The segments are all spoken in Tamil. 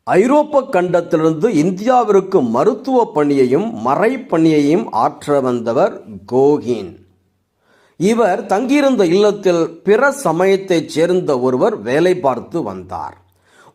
ஐரோப்பா கண்டத்திலிருந்து இந்தியாவிற்கு மருத்துவ பணியையும் மறைப்பணியையும் ஆற்ற வந்தவர் கோகின். இவர் தங்கியிருந்த இல்லத்தில் பிற சமயத்தைச் சேர்ந்த ஒருவர் வேலை பார்த்து வந்தார்.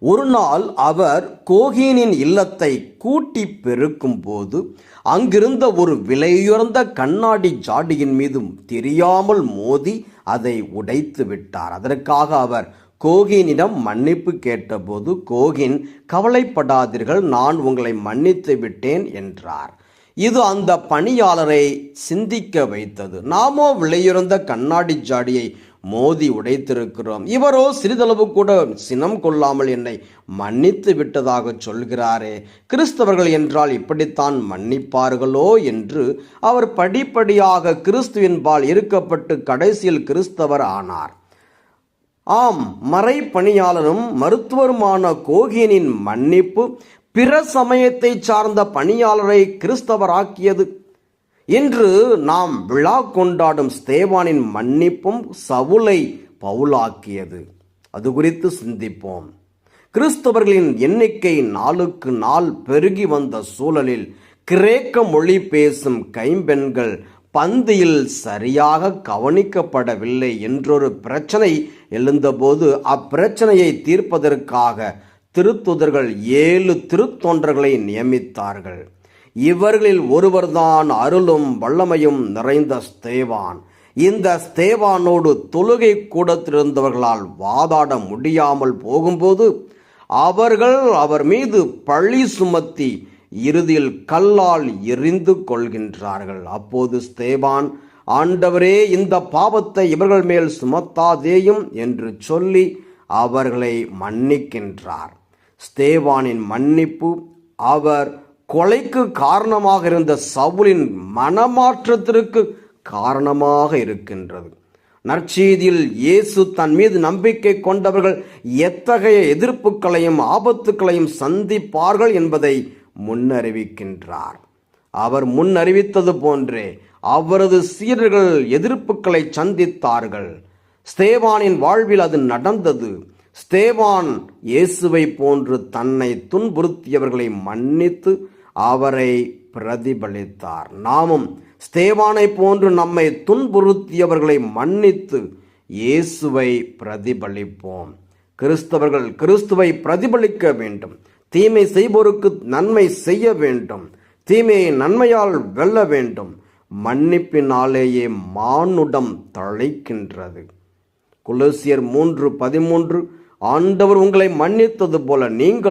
ஒரு நாள் அவர் கோகினின் இல்லத்தை கூட்டி பெருக்கும் போது அங்கிருந்த ஒரு விலையுயர்ந்த கண்ணாடி ஜாடியின் மீது தெரியாமல் மோதி அதை உடைத்து விட்டார். அதற்காக அவர் கோகினிடம் மன்னிப்பு கேட்டபோது கோகின், கவலைப்படாதீர்கள், நான் உங்களை மன்னித்து விட்டேன் என்றார். இது அந்த பணியாளரை சிந்திக்க வைத்தது. நாமோ விலையுறந்த கண்ணாடி ஜாடியை மோதி உடைத்திருக்கிறோம், இவரோ சிறிதளவு கூட சினம் கொள்ளாமல் என்னை மன்னித்து விட்டதாக சொல்கிறாரே, கிறிஸ்தவர்கள் என்றால் இப்படித்தான் மன்னிப்பார்களோ என்று அவர் படிப்படியாக கிறிஸ்துவின்பால் இருக்கப்பட்டு கடைசியில் கிறிஸ்தவர் ஆனார். ஆம், மறைப்பணியாளரும் மருத்துவருமான கோகினின் மன்னிப்பு பிற சமயத்தை சார்ந்த பணியாளரை கிறிஸ்தவராக்கியது. இன்று நாம் விழா கொண்டாடும் ஸ்தேவானின் மன்னிப்பும் சவுலை பவுலாக்கியது. அது குறித்து சிந்திப்போம். கிறிஸ்தவர்களின் எண்ணிக்கை நாளுக்கு நாள் பெருகி வந்த சூழலில் கிரேக்க மொழி பேசும் கைம்பெண்கள் பந்தியில் சரியாக கவனிக்கப்படவில்லை என்றொரு பிரச்சனை எழுந்தபோது அப்பிரச்சனையை தீர்ப்பதற்காக திருத்துதர்கள் 7 திருத்தொண்டர்களை நியமித்தார்கள். இவர்களில் ஒருவர்தான் அருளும் வல்லமையும் நிறைந்த ஸ்தேவான். இந்த ஸ்தேவானோடு தொழுகை கூடத்திலிருந்தவர்களால் வாதாட முடியாமல் போகும்போது அவர்கள் அவர் மீது பழி சுமத்தி இறுதியில் கல்லால் எறிந்து கொள்கின்றார்கள். அப்போது ஸ்தேவான், ஆண்டவரே, இந்த பாவத்தை இவர்கள் மேல் சுமத்தாதேயும் என்று சொல்லி அவர்களை மன்னிக்கின்றார். ஸ்தேவானின் மன்னிப்பு அவர் கொலைக்கு காரணமாக இருந்த சவுலின் மனமாற்றத்திற்கு காரணமாக இருக்கின்றது. நற்செய்தியில் இயேசு தன் மீது நம்பிக்கை கொண்டவர்கள் எத்தகைய எதிர்ப்புகளையும் ஆபத்துக்களையும் சந்திப்பார்கள் என்பதை முன்னறிவிக்கின்றார். அவர் முன்னறிவித்தது போன்றே அவரது சீடர்கள் எதிர்ப்புகளை சந்தித்தார்கள். ஸ்தேவானின் வாழ்வில் அது நடந்தது. ஸ்தேவான் இயேசுவை போன்று தன்னை துன்புறுத்தியவர்களை மன்னித்து அவரை பிரதிபலித்தார். நாமும் ஸ்தேவானை போன்று நம்மை துன்புறுத்தியவர்களை மன்னித்து இயேசுவை பிரதிபலிப்போம். கிறிஸ்தவர்கள் கிறிஸ்துவை பிரதிபலிக்க வேண்டும். தீமை செய்வோருக்கு நன்மை செய்ய வேண்டும். தீமையை நன்மையால் வெல்ல வேண்டும். மன்னிப்பினாலேயே மானுடம் தழைக்கின்றது. கொலோசியர் 3:13, ஆண்டவர் உங்களை மன்னித்தது போல நீங்கள்